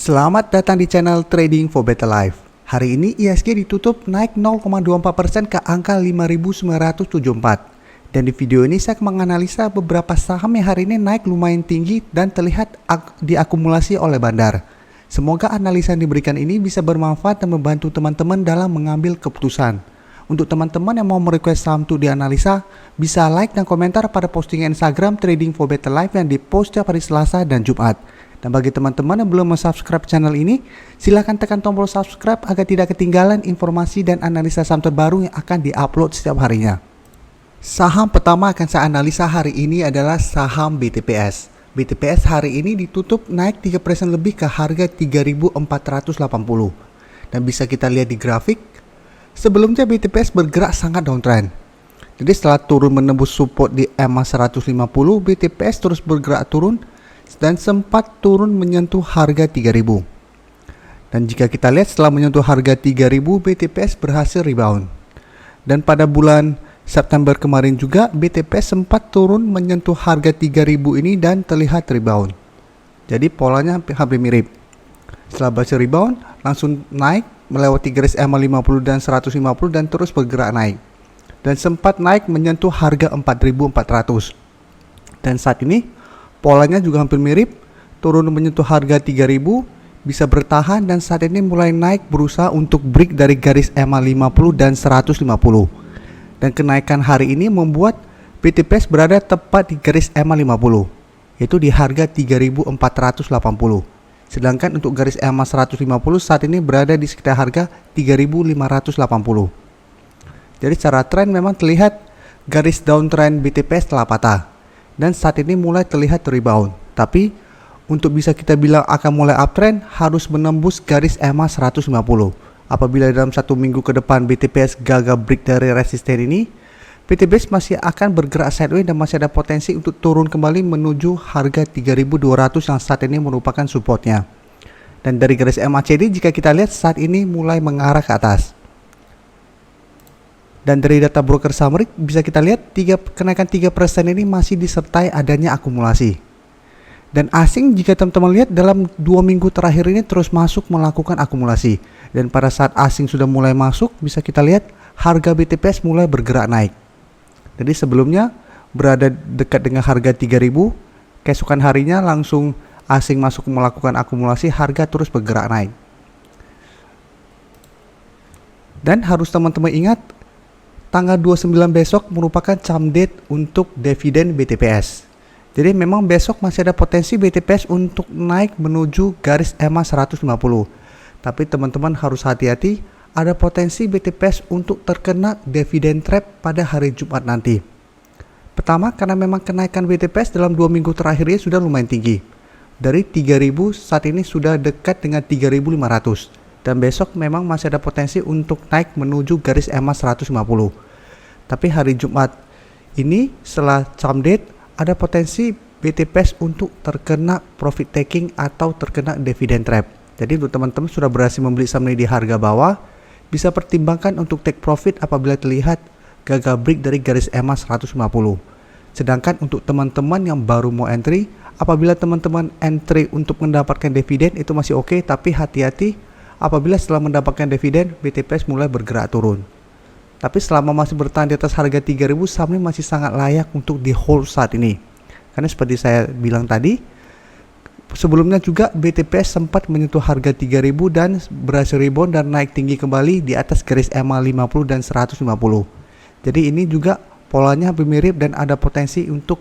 Selamat datang di channel Trading for Better Life. Hari ini IHSG ditutup naik 0,24% ke angka 5.974. Dan di video ini saya akan menganalisa beberapa saham yang hari ini naik lumayan tinggi dan terlihat diakumulasi oleh bandar. Semoga analisa yang diberikan ini bisa bermanfaat dan membantu teman-teman dalam mengambil keputusan. Untuk teman-teman yang mau merequest saham untuk dianalisa, bisa like dan komentar pada postingan Instagram Trading for Better Life yang dipost setiap hari Selasa dan Jumat. Dan bagi teman-teman yang belum subscribe channel ini, silahkan tekan tombol subscribe agar tidak ketinggalan informasi dan analisa saham terbaru yang akan diupload setiap harinya. Saham pertama akan saya analisa hari ini adalah saham BTPS. BTPS hari ini ditutup naik 3% lebih ke harga 3.480. Dan bisa kita lihat di grafik, sebelumnya BTPS bergerak sangat downtrend. Jadi setelah turun menembus support di EMA 150, BTPS terus bergerak turun dan sempat turun menyentuh harga 3.000. Dan jika kita lihat setelah menyentuh harga 3.000, BTPS berhasil rebound. Dan pada bulan September kemarin juga BTPS sempat turun menyentuh harga 3.000 ini dan terlihat rebound. Jadi polanya hampir mirip. Setelah berhasil rebound, langsung naik melewati garis EMA 50 dan 150 dan terus bergerak naik. Dan sempat naik menyentuh harga 4.400. Dan saat ini polanya juga hampir mirip, turun menyentuh harga 3.000, bisa bertahan dan saat ini mulai naik berusaha untuk break dari garis EMA 50 dan 150. Dan kenaikan hari ini membuat BTPS berada tepat di garis EMA 50, yaitu di harga 3.480. Sedangkan untuk garis EMA 150 saat ini berada di sekitar harga 3.580. Jadi secara tren memang terlihat garis downtrend BTPS telah patah. Dan saat ini mulai terlihat rebound. Tapi untuk bisa kita bilang akan mulai uptrend harus menembus garis EMA 150. Apabila dalam satu minggu ke depan BTPS gagal break dari resisten ini, BTPS masih akan bergerak sideways dan masih ada potensi untuk turun kembali menuju harga 3.200 yang saat ini merupakan supportnya. Dan dari garis MACD jika kita lihat saat ini mulai mengarah ke atas. Dan dari data broker summary bisa kita lihat kenaikan 3% ini masih disertai adanya akumulasi. Dan asing jika teman-teman lihat dalam 2 minggu terakhir ini terus masuk melakukan akumulasi. Dan pada saat asing sudah mulai masuk bisa kita lihat harga BTPS mulai bergerak naik. Jadi sebelumnya berada dekat dengan harga 3.000, keesokan harinya langsung asing masuk melakukan akumulasi, harga terus bergerak naik. Dan harus teman-teman ingat, tanggal 29 besok merupakan charm date untuk dividen BTPS. Jadi memang besok masih ada potensi BTPS untuk naik menuju garis EMA 150. Tapi teman-teman harus hati-hati, ada potensi BTPS untuk terkena dividen trap pada hari Jumat nanti. Pertama, karena memang kenaikan BTPS dalam 2 minggu terakhirnya sudah lumayan tinggi. Dari 3.000 saat ini sudah dekat dengan 3.500. Dan besok memang masih ada potensi untuk naik menuju garis EMA 150. Tapi hari Jumat ini setelah charm date ada potensi BTPS untuk terkena profit taking atau terkena dividend trap. Jadi untuk teman-teman sudah berhasil membeli saham ini di harga bawah, bisa pertimbangkan untuk take profit apabila terlihat gagal break dari garis EMA 150. Sedangkan untuk teman-teman yang baru mau entry, apabila teman-teman entry untuk mendapatkan dividen itu masih oke, tapi hati-hati apabila setelah mendapatkan dividen, BTPS mulai bergerak turun. Tapi selama masih bertahan di atas harga 3.000, saham ini masih sangat layak untuk di hold saat ini. Karena seperti saya bilang tadi, sebelumnya juga BTPS sempat menyentuh harga 3.000 dan berhasil rebound dan naik tinggi kembali di atas garis EMA 50 dan 150. Jadi ini juga polanya hampir mirip dan ada potensi untuk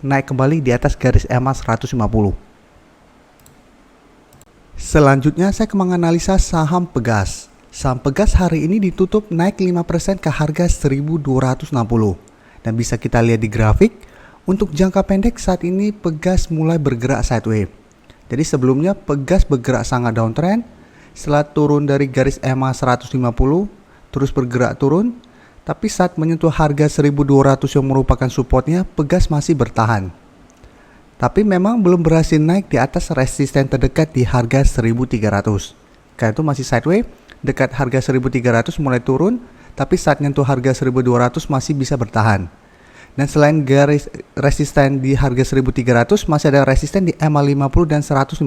naik kembali di atas garis EMA 150. Selanjutnya saya akan menganalisa saham Pegas. Saham Pegas hari ini ditutup naik 5% ke harga 1.260. Dan bisa kita lihat di grafik, untuk jangka pendek saat ini Pegas mulai bergerak sideways. Jadi sebelumnya Pegas bergerak sangat downtrend, setelah turun dari garis EMA 150 terus bergerak turun, tapi saat menyentuh harga 1.200 yang merupakan supportnya, Pegas masih bertahan. Tapi memang belum berhasil naik di atas resisten terdekat di harga 1.300. Karena itu masih sideways, dekat harga 1.300 mulai turun, tapi saat menyentuh harga 1.200 masih bisa bertahan. Dan selain garis resisten di harga 1.300, masih ada resisten di EMA 50 dan 150.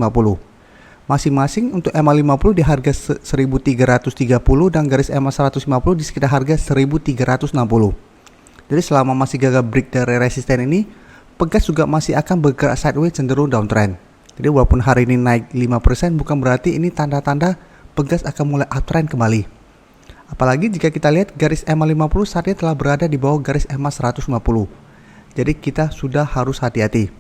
Masing-masing untuk EMA 50 di harga 1330 dan garis EMA 150 di sekitar harga 1360. Jadi selama masih gagal break dari resisten ini, Pegas juga masih akan bergerak sideways cenderung downtrend. Jadi walaupun hari ini naik 5% bukan berarti ini tanda-tanda Pegas akan mulai uptrend kembali. Apalagi jika kita lihat garis EMA 50 saat ini telah berada di bawah garis EMA 150. Jadi kita sudah harus hati-hati.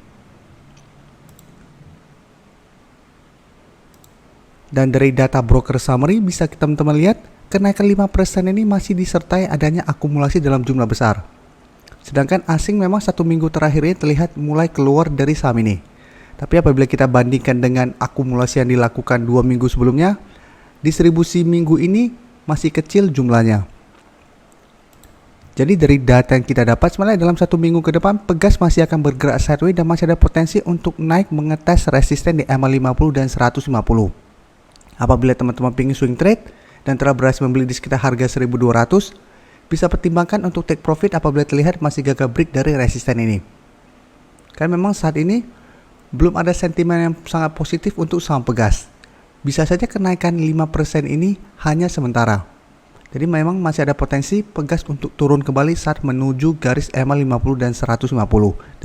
Dan dari data broker summary bisa kita teman-teman lihat kenaikan 5% ini masih disertai adanya akumulasi dalam jumlah besar. Sedangkan asing memang 1 minggu terakhir ini terlihat mulai keluar dari saham ini. Tapi apabila kita bandingkan dengan akumulasi yang dilakukan 2 minggu sebelumnya, distribusi minggu ini masih kecil jumlahnya. Jadi dari data yang kita dapat sebenarnya dalam 1 minggu ke depan Pegas masih akan bergerak sideways dan masih ada potensi untuk naik mengetes resisten di EMA 50 dan 150. Apabila teman-teman ingin swing trade dan telah berhasil membeli di sekitar harga 1200, bisa pertimbangkan untuk take profit apabila terlihat masih gagal break dari resisten ini. Karena memang saat ini belum ada sentimen yang sangat positif untuk saham Pegas. Bisa saja kenaikan 5% ini hanya sementara. Jadi memang masih ada potensi Pegas untuk turun kembali saat menuju garis EMA 50 dan 150.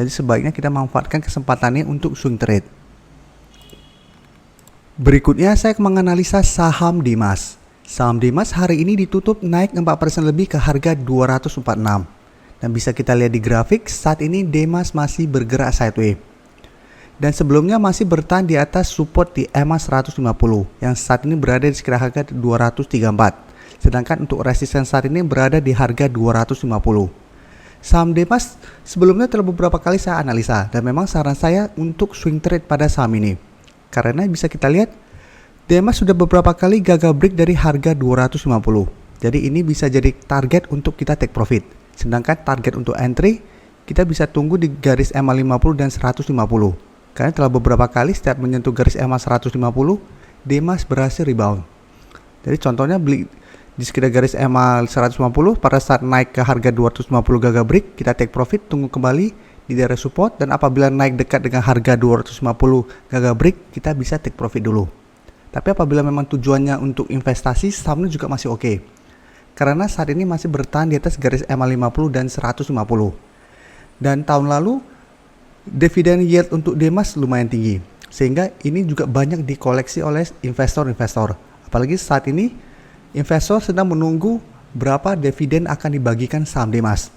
Jadi sebaiknya kita manfaatkan kesempatannya untuk swing trade. Berikutnya saya menganalisa saham Dimas. Saham Dimas hari ini ditutup naik 4% lebih ke harga 246. Dan bisa kita lihat di grafik, saat ini Dimas masih bergerak sideways. Dan sebelumnya masih bertahan di atas support di EMA 150 yang saat ini berada di sekitar harga 234. Sedangkan untuk resisten saat ini berada di harga 250. Saham Dimas sebelumnya telah beberapa kali saya analisa dan memang saran saya untuk swing trade pada saham ini. Karena bisa kita lihat Dimas sudah beberapa kali gagal break dari harga 250. Jadi ini bisa jadi target untuk kita take profit. Sedangkan target untuk entry kita bisa tunggu di garis EMA 50 dan 150. Karena telah beberapa kali setiap menyentuh garis EMA 150, Dimas berhasil rebound. Jadi contohnya beli di sekitar garis EMA 150 pada saat naik ke harga 250 gagal break, kita take profit, tunggu kembali di daerah support, dan apabila naik dekat dengan harga 250 gagal break, kita bisa take profit dulu. Tapi apabila memang tujuannya untuk investasi, sahamnya juga masih oke. Karena saat ini masih bertahan di atas garis EMA 50 dan 150. Dan tahun lalu dividen yield untuk Dimas lumayan tinggi, sehingga ini juga banyak dikoleksi oleh investor-investor. Apalagi saat ini investor sedang menunggu berapa dividen akan dibagikan saham Dimas.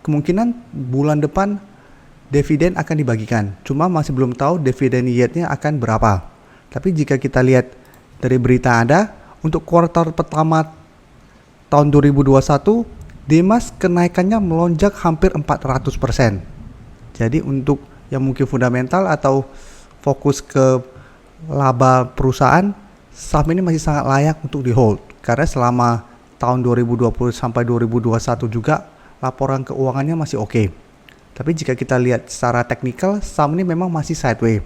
Kemungkinan bulan depan dividen akan dibagikan, cuma masih belum tahu dividen yieldnya akan berapa. Tapi jika kita lihat dari berita ada, untuk kuartal pertama tahun 2021, Dimas kenaikannya melonjak hampir 400%. Jadi untuk yang mungkin fundamental atau fokus ke laba perusahaan, saham ini masih sangat layak untuk di hold. Karena selama tahun 2020 sampai 2021 juga laporan keuangannya masih oke. Tapi jika kita lihat secara teknikal, saham ini memang masih sideways.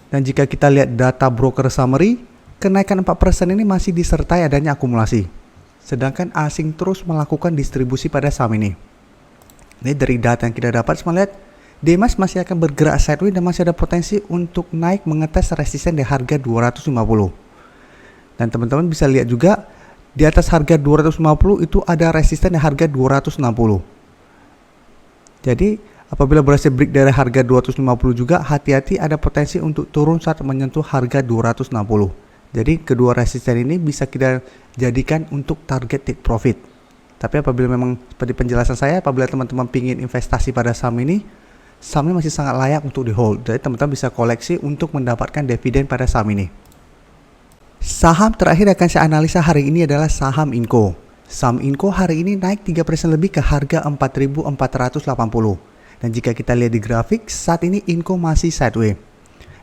Dan jika kita lihat data broker summary, kenaikan 4% ini masih disertai adanya akumulasi. Sedangkan asing terus melakukan distribusi pada saham ini. Ini dari data yang kita dapat, melihat Dimas masih akan bergerak sideways dan masih ada potensi untuk naik mengetes resisten di harga 250. Dan teman-teman bisa lihat juga di atas harga 250 itu ada resisten di harga 260. Jadi apabila berhasil break dari harga 250 juga, hati-hati ada potensi untuk turun saat menyentuh harga 260. Jadi kedua resisten ini bisa kita jadikan untuk target take profit. Tapi apabila memang seperti penjelasan saya, apabila teman-teman ingin investasi pada saham ini, sahamnya masih sangat layak untuk di hold. Jadi teman-teman bisa koleksi untuk mendapatkan dividen pada saham ini. Saham terakhir akan saya analisa hari ini adalah saham Inco. Saham Inco hari ini naik 3% lebih ke harga 4.480. Dan jika kita lihat di grafik, saat ini Inco masih sideways.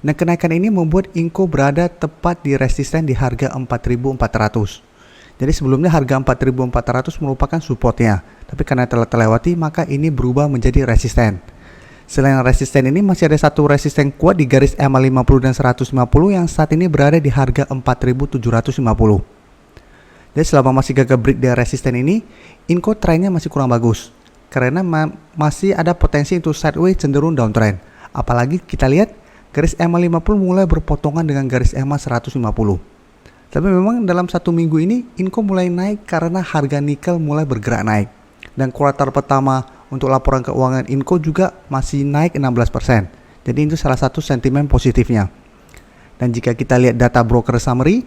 Nah, kenaikan ini membuat Inco berada tepat di resisten di harga 4.400. Jadi sebelumnya harga 4.400 merupakan supportnya. Tapi karena telah terlewati, maka ini berubah menjadi resisten. Selain resisten ini masih ada satu resisten kuat di garis EMA 50 dan 150 yang saat ini berada di harga 4.750. Jadi selama masih gagal break dari resisten ini, Inco trennya masih kurang bagus. Karena masih ada potensi untuk sideways cenderung downtrend. Apalagi kita lihat garis EMA 50 mulai berpotongan dengan garis EMA 150. Tapi memang dalam 1 minggu ini Inco mulai naik karena harga nikel mulai bergerak naik. Dan kuartal pertama untuk laporan keuangan Inco juga masih naik 16%. Jadi itu salah satu sentimen positifnya. Dan jika kita lihat data broker summary,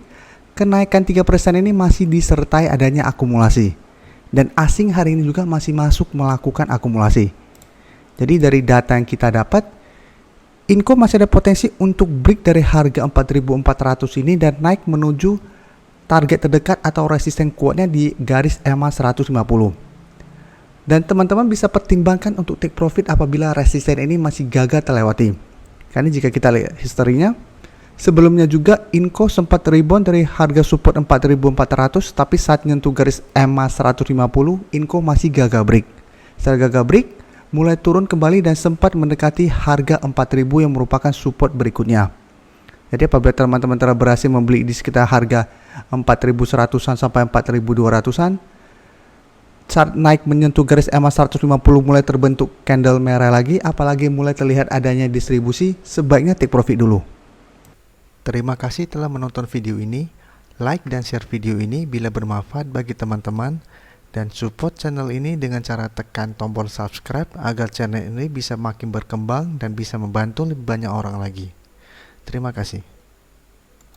kenaikan 3% ini masih disertai adanya akumulasi. Dan asing hari ini juga masih masuk melakukan akumulasi. Jadi dari data yang kita dapat, Inco masih ada potensi untuk break dari harga 4.400 ini dan naik menuju target terdekat atau resisten kuatnya di garis EMA 150. Dan teman-teman bisa pertimbangkan untuk take profit apabila resisten ini masih gagal terlewati. Karena jika kita lihat historinya, sebelumnya juga Inco sempat rebound dari harga support 4.400, tapi saat menyentuh garis EMA 150, Inco masih gagal break. Setelah gagal break, mulai turun kembali dan sempat mendekati harga 4.000 yang merupakan support berikutnya. Jadi apabila teman-teman telah berhasil membeli di sekitar harga 4.100-an sampai 4.200-an, saat naik menyentuh garis EMA 150 mulai terbentuk candle merah lagi, apalagi mulai terlihat adanya distribusi, sebaiknya take profit dulu. Terima kasih telah menonton video ini. Like dan share video ini bila bermanfaat bagi teman-teman, dan support channel ini dengan cara tekan tombol subscribe agar channel ini bisa makin berkembang dan bisa membantu lebih banyak orang lagi. Terima kasih.